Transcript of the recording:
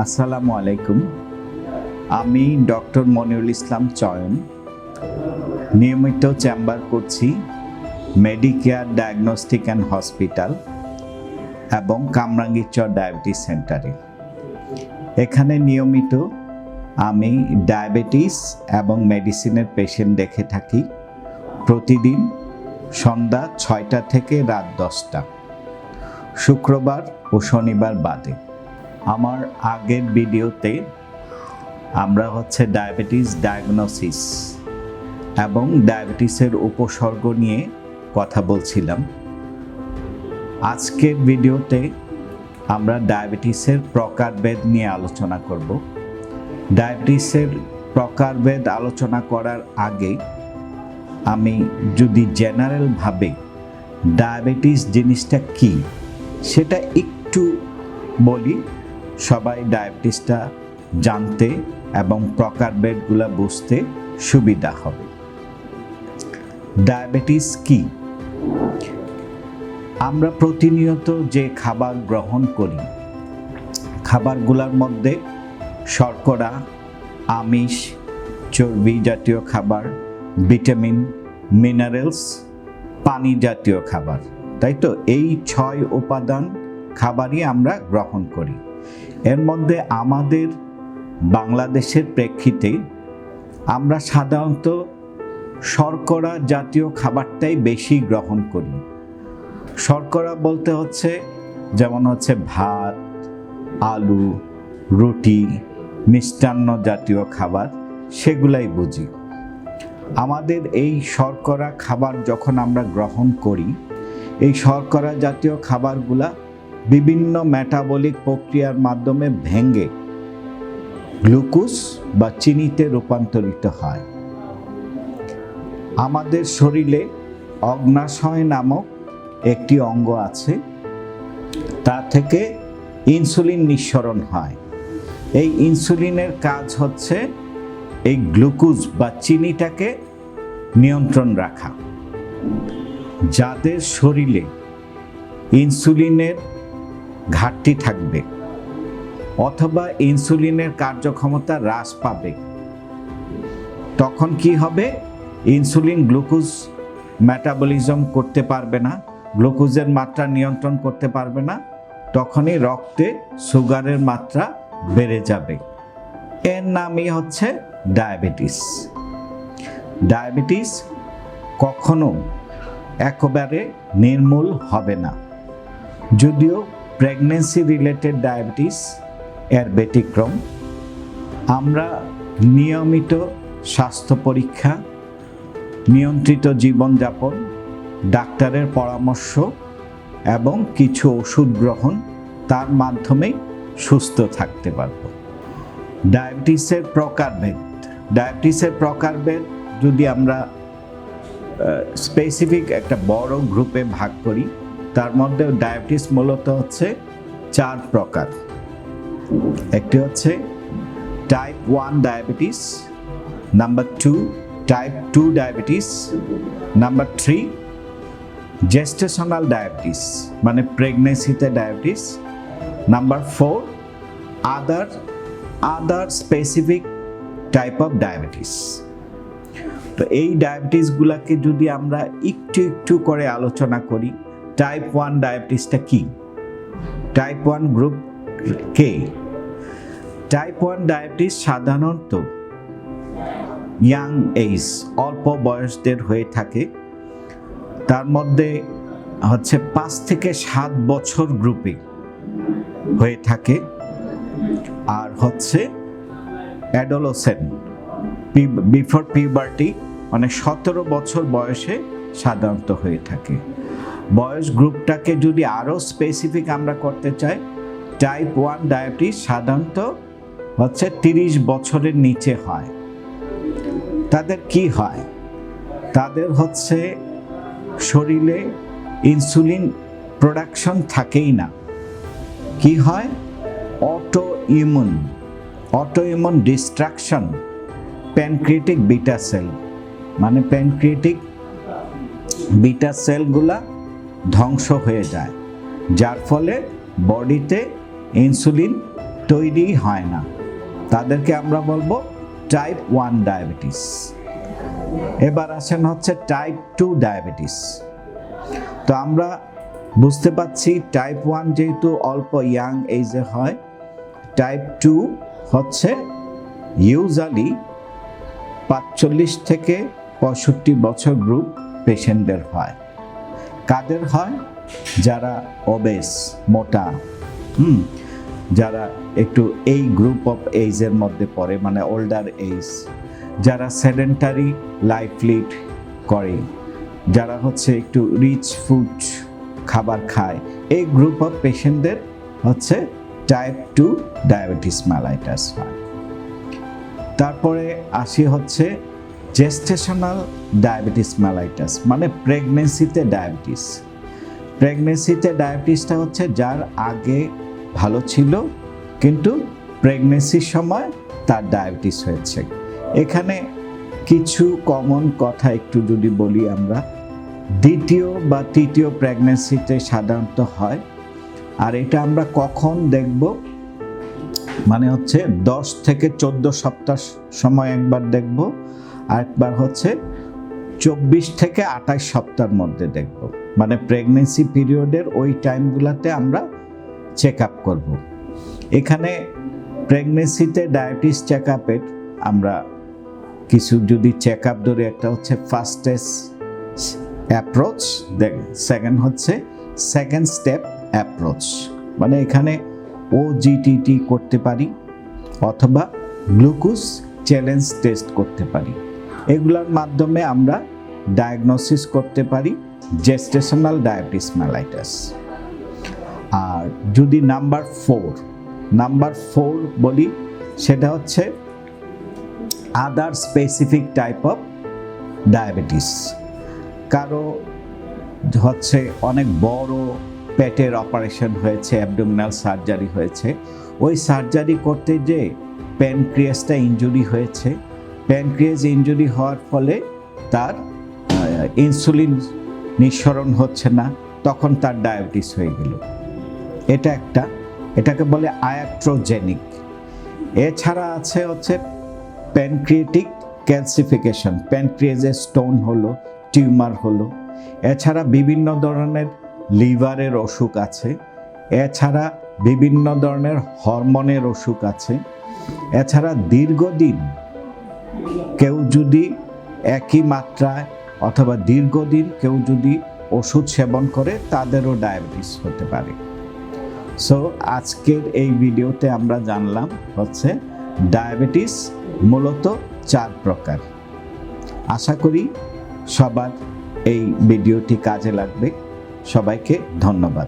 আসসালামু আলাইকুম। আমি ডক্টর মনিরুল ইসলাম চয়ন, নিয়মিত চেম্বার করছি মেডিকেয়ার ডায়াগনস্টিক অ্যান্ড হসপিটাল এবং কামরাঙ্গীরচর ডায়াবেটিস সেন্টারে। এখানে নিয়মিত আমি ডায়াবেটিস এবং মেডিসিনের পেশেন্ট দেখে থাকি প্রতিদিন সন্ধ্যা 6টা থেকে রাত 10টা, শুক্রবার ও শনিবার বাদে। আমার আগের ভিডিওতে আমরা ডায়াবেটিস ডায়াগনোসিস এবং ডায়াবেটিসের উপসর্গ নিয়ে কথা বলছিলাম। আজকের ভিডিওতে আমরা ডায়াবেটিসের প্রকারভেদ নিয়ে আলোচনা করব। ডায়াবেটিসের প্রকারভেদ আলোচনা করার আগে আমি যদি জেনারেলভাবে ডায়াবেটিস জিনিসটা কি সেটা একটু বলি, সবাই ডায়াবেটিসটা জানতে এবং প্রকারভেদগুলো বুঝতে সুবিধা হবে। ডায়াবেটিস কি? আমরা প্রতিনিয়ত যে খাবার গ্রহণ করি, খাবারগুলোর মধ্যে শর্করা, আমিষ, চর্বি জাতীয় খাবার, ভিটামিন, মিনারেলস, পানি জাতীয় খাবার, তাই তো? এই 6 উপাদান খাবারই আমরা গ্রহণ করি। এর মধ্যে আমাদের বাংলাদেশের প্রেক্ষিতে আমরা সাধারণত শর্করা জাতীয় খাবারটাই বেশি গ্রহণ করি। শর্করা বলতে যেমন ভাত, আলু, রুটি, মিষ্টান্ন জাতীয় খাবার, সেগুলাই বুঝি। আমাদের এই শর্করা খাবার যখন আমরা গ্রহণ করি, এই শর্করা জাতীয় খাবারগুলা বিভিন্ন মেটাবলিক প্রক্রিয়ার মাধ্যমে ভেঙে গ্লুকোজ বা চিনিতে রূপান্তরিত হয়। আমাদের শরীরে অগ্ন্যাশয় নামক একটি অঙ্গ আছে, তা থেকে ইনসুলিন নিঃসরণ হয়। এই ইনসুলিনের কাজ এই গ্লুকোজ বা চিনিটাকে নিয়ন্ত্রণ রাখা। যাদের শরীরে ইনসুলিনের ঘাটতি থাকবে অথবা ইনসুলিনের কার্যক্ষমতা হ্রাস পাবে, তখন কি হবে? ইনসুলিন গ্লুকোজ মেটাবলিজম করতে পারবে না, গ্লুকোজের মাত্রা নিয়ন্ত্রণ করতে পারবে না, তখনই রক্তে সুগারের মাত্রা বেড়ে যাবে। এর নামই ডায়াবেটিস। ডায়াবেটিস কখনো একেবারে নির্মূল হবে না, যদিও প্রেগন্যান্সি রিলেটেড ডায়াবেটিস এর ব্যতিক্রম। আমরা নিয়মিত স্বাস্থ্য পরীক্ষা, নিয়ন্ত্রিত জীবনযাপন, ডাক্তারের পরামর্শ এবং কিছু ওষুধ গ্রহণ, তার মাধ্যমে সুস্থ থাকতে পারব। ডায়াবেটিসের প্রকারভেদ যদি আমরা স্পেসিফিক একটা বড় গ্রুপে ভাগ করি, তার মধ্যে ডায়াবেটিস মূলত 4 প্রকার। একটি type 1 diabetes, number 2 type 2 diabetes, number 3 gestational diabetes মানে প্রেগন্যান্সিতে diabetes, number 4 other specific type of diabetes. তো এই ডায়াবেটিসগুলোকে যদি আমরা একটু করে আলোচনা করি, টাইপ 1 ডায়াবেটিসটা কি? টাইপ 1 গ্রুপ কে? টাইপ 1 ডায়াবেটিস সাধারণত ইয়াং এজ, অল্প বয়সদের হয়ে থাকে। তার মধ্যে 5 থেকে 7 বছর গ্রুপে হয়ে থাকে। আর অ্যাডোলেসেন্ট, বিফোর পিউবার্টি, মানে 17 বছর বয়সে সাধারণত হয়ে থাকে। বয়স গ্রুপটাকে যদি আরও স্পেসিফিক আমরা করতে চাই, টাইপ 1 ডায়াবেটিস সাধারণত 30 বছরের নিচে হয়। তাদের কি হয়? তাদের শরীরে ইনসুলিন প্রোডাকশন থাকেই না। কি হয়? Autoimmune destruction pancreatic beta cell, মানে প্যানক্রিয়াটিক বিটা সেলগুলা ধ্বংস হয়ে যায়, যার ফলে বডিতে ইনসুলিন তৈরি হয় না, তাদেরকে আমরা বলবো টাইপ 1 ডায়াবেটিস। এবার আসেন হচ্ছে টাইপ 2 ডায়াবেটিস। তো আমরা বুঝতে পাচ্ছি টাইপ 1 যেহেতু অল্প ইয়াং এজে হয়, টাইপ 2 হচ্ছে ইউজুয়ালি 45 থেকে 65 বছর গ্রুপ পেশেন্টদের হয়। কাদের হয়? যারা ওবেস, মোটা, যারা একটু এই গ্রুপ অফ এজের মধ্যে পড়ে, মানে ওল্ডার এজ, যারা সেডেন্টারি লাইফ লিড করে, যারা হচ্ছে একটু রিচ ফুড খাবার খায়, এই গ্রুপ অফ পেশেন্টদের হচ্ছে টাইপ 2 ডায়াবেটিস মেলাইটাস হয়। তারপরে আসি হচ্ছে জেস্টেশনাল ডায়াবেটিস মেলাইটাস, মানে প্রেগনেন্সিতে ডায়াবেটিস। প্রেগনেন্সিতে ডায়াবেটিসটা হচ্ছে যার আগে ভালো ছিল কিন্তু প্রেগনেন্সির সময় তার ডায়াবেটিস হয়েছে। এখানে কিছু কমন কথা একটু যদি বলি, আমরা দ্বিতীয় বা তৃতীয় প্রেগনেন্সিতে সাধারণত হয়। আর এটা আমরা কখন দেখব? মানে হচ্ছে 10 থেকে 14 সপ্তাহ সময় একবার দেখব, আরেকবার হচ্ছে 24 থেকে 28 সপ্তাহের মধ্যে দেখব। মানে প্রেগনেন্সি পিরিয়ডের ওই টাইমগুলোতে আমরা চেক আপ করব। এখানে প্রেগনেন্সিতে ডায়াবেটিস চেক আপের আমরা কিছু যদি চেক আপ ধরি, একটা হচ্ছে ফার্স্টেস্ট অ্যাপ্রোচ, সেকেন্ড হচ্ছে সেকেন্ড স্টেপ অ্যাপ্রোচ। মানে এখানে ওজিটিটি করতে পারি অথবা গ্লুকোজ চ্যালেঞ্জ টেস্ট করতে পারি। এগুলোর মাধ্যমে আমরা ডায়াগনোসিস করতে পারি জেস্টেশনাল ডায়াবেটিস মেলাইটাস। আর যদি নাম্বার 4 বলি, সেটা হচ্ছে আদার স্পেসিফিক টাইপ অফ ডায়াবেটিস। কারো হচ্ছে অনেক বড় পেটের অপারেশন হয়েছে, অ্যাবডোমিনাল সার্জারি হয়েছে, ওই সার্জারি করতে যে প্যানক্রিয়াসটা ইনজুরি হয়েছে, প্যানক্রিয়াস ইনজুরি হওয়ার ফলে তার ইনসুলিন নিঃসরণ হচ্ছে না, তখন তার ডায়াবেটিস হয়ে গেল। এটাকে বলে আয়াট্রোজেনিক। এছাড়া আছে হচ্ছে প্যানক্রিয়েটিক ক্যালসিফিকেশন, প্যানক্রিয়াসে স্টোন হলো, টিউমার হলো। এছাড়া বিভিন্ন ধরনের লিভারের অসুখ আছে, এছাড়া বিভিন্ন ধরনের হরমোনের অসুখ আছে। এছাড়া দীর্ঘদিন কেউ যদি একই মাত্রায় অথবা দীর্ঘদিন কেউ যদি ওষুধ সেবন করে, তাদেরও ডায়াবেটিস হতে পারে। সো আজকের এই ভিডিওতে আমরা জানলাম হচ্ছে ডায়াবেটিস মূলত 4 প্রকার। আশা করি সবার এই ভিডিওটি কাজে লাগবে। সবাইকে ধন্যবাদ।